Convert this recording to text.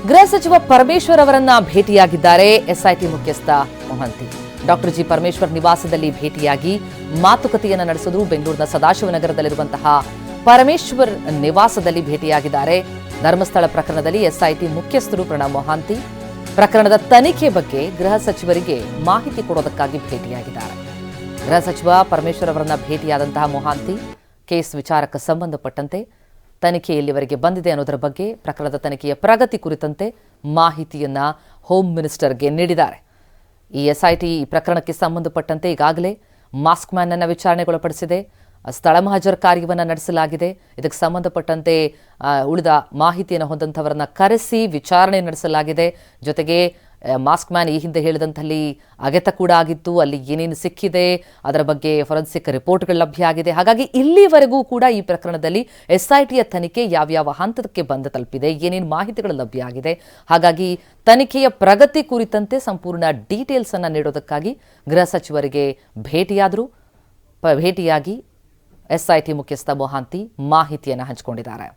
ಗೃಹ ಸಚಿವ ಪರಮೇಶ್ವರ್ ಅವರನ್ನ ಭೇಟಿಯಾಗಿದ್ದಾರೆ ಎಸ್ಐಟಿ ಮುಖ್ಯಸ್ಥ ಮೊಹಂತಿ. ಡಾಕ್ಟರ್ ಜಿ ಪರಮೇಶ್ವರ್ ನಿವಾಸದಲ್ಲಿ ಭೇಟಿಯಾಗಿ ಮಾತುಕತೆಯನ್ನು ನಡೆಸಿದ್ರು. ಬೆಂಗಳೂರಿನ ಸದಾಶಿವನಗರದಲ್ಲಿರುವಂತಹ ಪರಮೇಶ್ವರ್ ನಿವಾಸದಲ್ಲಿ ಭೇಟಿಯಾಗಿದ್ದಾರೆ. ಧರ್ಮಸ್ಥಳ ಪ್ರಕರಣದಲ್ಲಿ ಎಸ್ಐಟಿ ಮುಖ್ಯಸ್ಥರು ಪ್ರಣವ್ ಮೊಹಾಂತಿ ಪ್ರಕರಣದ ತನಿಖೆ ಬಗ್ಗೆ ಗೃಹ ಸಚಿವರಿಗೆ ಮಾಹಿತಿ ಕೊಡೋದಕ್ಕಾಗಿ ಭೇಟಿಯಾಗಿದ್ದಾರೆ. ಗೃಹ ಸಚಿವ ಪರಮೇಶ್ವರ್ ಅವರನ್ನ ಭೇಟಿಯಾದಂತಹ ಮೊಹಾಂತಿ ಕೇಸ್ ವಿಚಾರಕ್ಕೆ ಸಂಬಂಧಪಟ್ಟಂತೆ ತನಿಖೆ ಎಲ್ಲಿವರೆಗೆ ಬಂದಿದೆ ಅನ್ನೋದರ ಬಗ್ಗೆ, ಪ್ರಕರಣದ ತನಿಖೆಯ ಪ್ರಗತಿ ಕುರಿತಂತೆ ಮಾಹಿತಿಯನ್ನ ಹೋಮ್ ಮಿನಿಸ್ಟರ್ಗೆ ನೀಡಿದ್ದಾರೆ. ಈ ಎಸ್ಐಟಿ ಪ್ರಕರಣಕ್ಕೆ ಸಂಬಂಧಪಟ್ಟಂತೆ ಈಗಾಗಲೇ ಮಾಸ್ಕ್ ಮ್ಯಾನ್ ಅನ್ನು ವಿಚಾರಣೆಗೊಳಪಡಿಸಿದೆ. ಸ್ಥಳ ಮಹಜರ್ ಕಾರ್ಯವನ್ನು ನಡೆಸಲಾಗಿದೆ. ಇದಕ್ಕೆ ಸಂಬಂಧಪಟ್ಟಂತೆ ಉಳಿದ ಮಾಹಿತಿಯನ್ನು ಹೊಂದಂಥವರನ್ನ ಕರೆಸಿ ವಿಚಾರಣೆ ನಡೆಸಲಾಗಿದೆ. ಜೊತೆಗೆ ಮಾಸ್ಕ್ ಮ್ಯಾನ್ ಈ ಹಿಂದೆ ಹೇಳಿದಂಥಲ್ಲಿ ಅಗೆತ ಕೂಡ ಆಗಿತ್ತು. ಅಲ್ಲಿ ಏನೇನು ಸಿಕ್ಕಿದೆ ಅದರ ಬಗ್ಗೆ ಫೊರೆನ್ಸಿಕ್ ರಿಪೋರ್ಟ್ಗಳು ಲಭ್ಯ ಆಗಿದೆ. ಹಾಗಾಗಿ ಇಲ್ಲಿವರೆಗೂ ಕೂಡ ಈ ಪ್ರಕರಣದಲ್ಲಿ ಎಸ್ಐಟಿಯ ತನಿಖೆ ಯಾವ್ಯಾವ ಹಂತಕ್ಕೆ ಬಂದು ತಲುಪಿದೆ, ಏನೇನು ಮಾಹಿತಿಗಳು ಲಭ್ಯ ಆಗಿದೆ, ಹಾಗಾಗಿ ತನಿಖೆಯ ಪ್ರಗತಿ ಕುರಿತಂತೆ ಸಂಪೂರ್ಣ ಡೀಟೇಲ್ಸ್ ಅನ್ನು ನೀಡೋದಕ್ಕಾಗಿ ಗೃಹ ಸಚಿವರಿಗೆ ಭೇಟಿಯಾಗಿ ಎಸ್ಐಟಿ ಮುಖ್ಯಸ್ಥ ಮೊಹಾಂತಿ ಮಾಹಿತಿಯನ್ನು ಹಂಚಿಕೊಂಡಿದ್ದಾರೆ.